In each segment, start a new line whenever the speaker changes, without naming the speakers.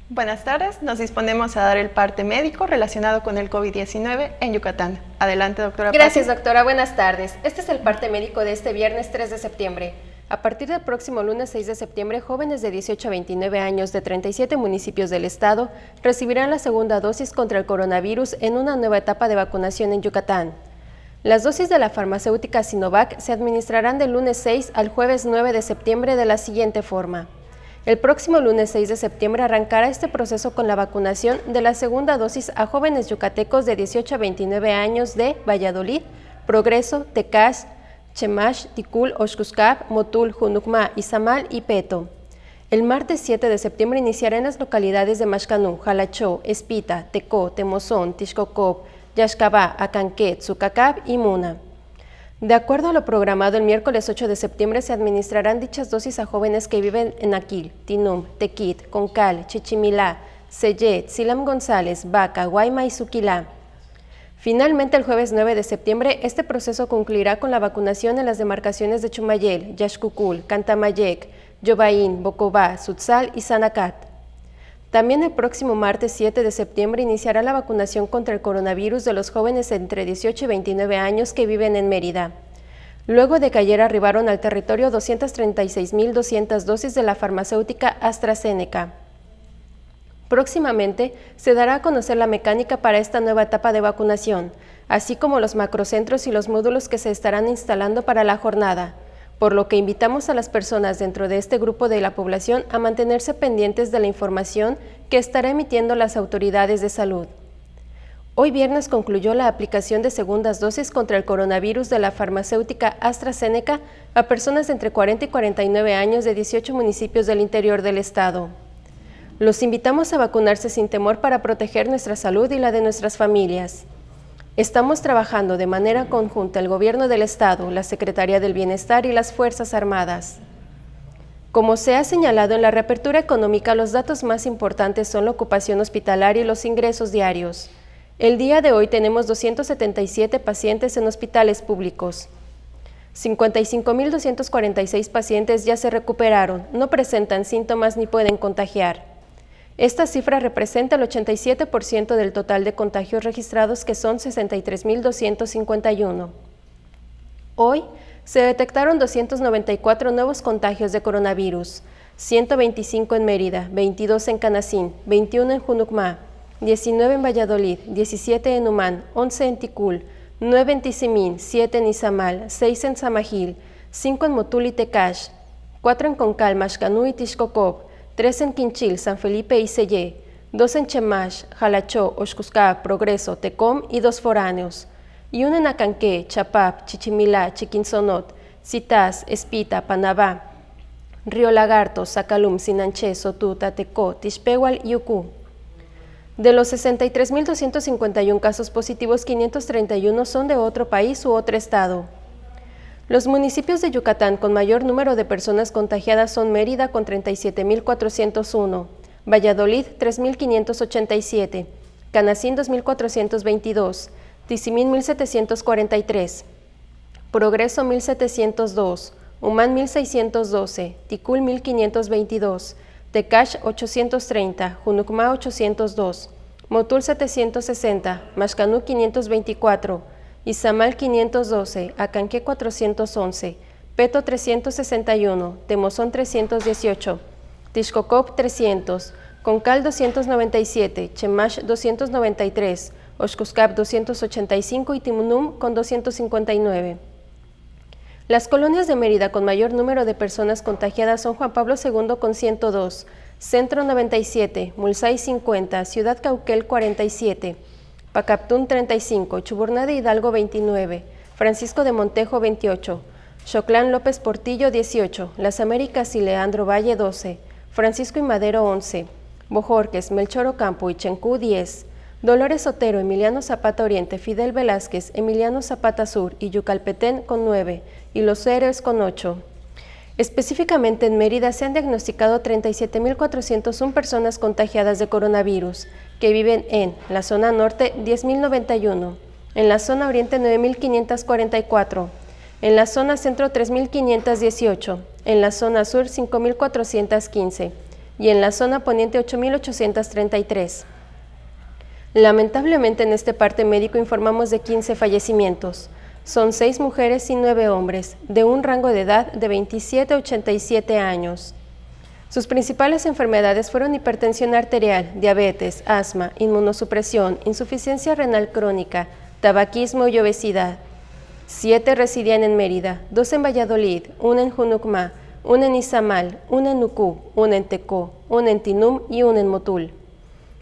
Buenas tardes, nos disponemos a dar el parte médico relacionado con el COVID-19 en Yucatán. Adelante, doctora.
Gracias, doctora. Buenas tardes. Este es el parte médico de este viernes 3 de septiembre. A partir del próximo lunes 6 de septiembre, jóvenes de 18 a 29 años de 37 municipios del estado recibirán la segunda dosis contra el coronavirus en una nueva etapa de vacunación en Yucatán. Las dosis de la farmacéutica Sinovac se administrarán del lunes 6 al jueves 9 de septiembre de la siguiente forma. El próximo lunes 6 de septiembre arrancará este proceso con la vacunación de la segunda dosis a jóvenes yucatecos de 18 a 29 años de Valladolid, Progreso, Tecash, Chemash, Ticul, Oxcuscap, Motul, Junucma, Izamal y Peto. El martes 7 de septiembre iniciará en las localidades de Maxcanú, Jalachó, Espita, Tecó, Temozón, Tixcocop, Yaxcabá, Acanquet, Zucacab y Muna. De acuerdo a lo programado, el miércoles 8 de septiembre se administrarán dichas dosis a jóvenes que viven en Aquil, Tinum, Tequit, Concal, Chichimilá, Sellet, Silam González, Baca, Guayma y Suquilá. Finalmente, el jueves 9 de septiembre, este proceso concluirá con la vacunación en las demarcaciones de Chumayel, Yaxcucul, Cantamayec, Yobaín, Bocobá, Sutzal y Sanacat. También el próximo martes 7 de septiembre iniciará la vacunación contra el coronavirus de los jóvenes entre 18 y 29 años que viven en Mérida. Luego de que ayer arribaron al territorio 236.200 dosis de la farmacéutica AstraZeneca. Próximamente se dará a conocer la mecánica para esta nueva etapa de vacunación, así como los macrocentros y los módulos que se estarán instalando para la jornada, por lo que invitamos a las personas dentro de este grupo de la población a mantenerse pendientes de la información que estará emitiendo las autoridades de salud. Hoy viernes concluyó la aplicación de segundas dosis contra el coronavirus de la farmacéutica AstraZeneca a personas de entre 40 y 49 años de 18 municipios del interior del estado. Los invitamos a vacunarse sin temor para proteger nuestra salud y la de nuestras familias. Estamos trabajando de manera conjunta el Gobierno del Estado, la Secretaría del Bienestar y las Fuerzas Armadas. Como se ha señalado en la reapertura económica, los datos más importantes son la ocupación hospitalaria y los ingresos diarios. El día de hoy tenemos 277 pacientes en hospitales públicos. 55.246 pacientes ya se recuperaron, no presentan síntomas ni pueden contagiar. Esta cifra representa el 87% del total de contagios registrados, que son 63.251. Hoy se detectaron 294 nuevos contagios de coronavirus, 125 en Mérida, 22 en Canacín, 21 en Junucma, 19 en Valladolid, 17 en Humán, 11 en Ticul, 9 en Tizimín, 7 en Izamal, 6 en Samajil, 5 en Motul y Tecash, 4 en Concal, Maxcanú y Tixcocop, 3 en Quinchil, San Felipe y Sellé, 2 en Chemash, Jalachó, Oxcuscap, Progreso, Tecom y 2 foráneos, y 1 en Acanqué, Chapap, Chichimilá, Chiquinzonot, Citás, Espita, Panabá, Río Lagarto, Zacalum, Sinanché, Sotuta, Tecó, Tixpehual y Ucú. De los 63.251 casos positivos, 531 son de otro país u otro estado. Los municipios de Yucatán con mayor número de personas contagiadas son Mérida con 37.401, Valladolid 3.587, Canacín 2.422, Tizimín 1.743, Progreso 1.702, Humán 1.612, Ticul 1.522, Tecash 830, Junucma 802, Motul 760, Maxcanú 524, Izamal 512, Acanqué 411, Peto 361, Temozón 318, Tixcocop 300, Concal 297, Chemash 293, Oxcuscap 285 y Timunum con 259. Las colonias de Mérida con mayor número de personas contagiadas son Juan Pablo II con 102, Centro 97, Mulsay 50, Ciudad Cauquel 47, Pacaptún 35, Chuburná de Hidalgo 29, Francisco de Montejo 28, Xoclán López Portillo 18, Las Américas y Leandro Valle 12, Francisco y Madero 11, Bojorques, Melchor Ocampo y Chencú 10, Dolores Otero, Emiliano Zapata Oriente, Fidel Velázquez, Emiliano Zapata Sur y Yucalpetén con 9 y Los Héroes con 8. Específicamente en Mérida se han diagnosticado 37.401 personas contagiadas de coronavirus, que viven en la zona norte 10.091, en la zona oriente 9.544, en la zona centro 3.518, en la zona sur 5.415, y en la zona poniente 8.833. Lamentablemente en este parte médico informamos de 15 fallecimientos. Son 6 mujeres y 9 hombres, de un rango de edad de 27 a 87 años. Sus principales enfermedades fueron hipertensión arterial, diabetes, asma, inmunosupresión, insuficiencia renal crónica, tabaquismo y obesidad. 7 residían en Mérida, 2 en Valladolid, 1 en Junucmá, 1 en Izamal, 1 en Nucú, 1 en Tecó, 1 en Tinum y 1 en Motul.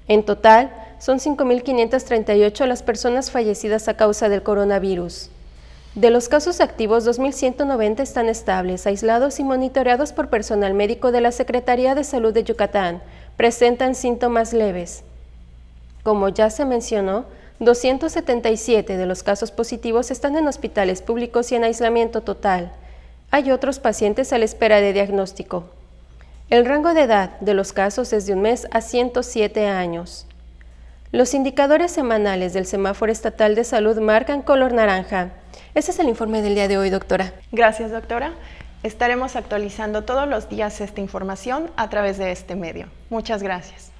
En total, son 5.538 las personas fallecidas a causa del coronavirus. De los casos activos, 2.190 están estables, aislados y monitoreados por personal médico de la Secretaría de Salud de Yucatán. Presentan síntomas leves. Como ya se mencionó, 277 de los casos positivos están en hospitales públicos y en aislamiento total. Hay otros pacientes a la espera de diagnóstico. El rango de edad de los casos es de 1 mes a 107 años. Los indicadores semanales del Semáforo Estatal de Salud marcan color naranja. Ese es el informe del día de hoy, doctora.
Gracias, doctora. Estaremos actualizando todos los días esta información a través de este medio. Muchas gracias.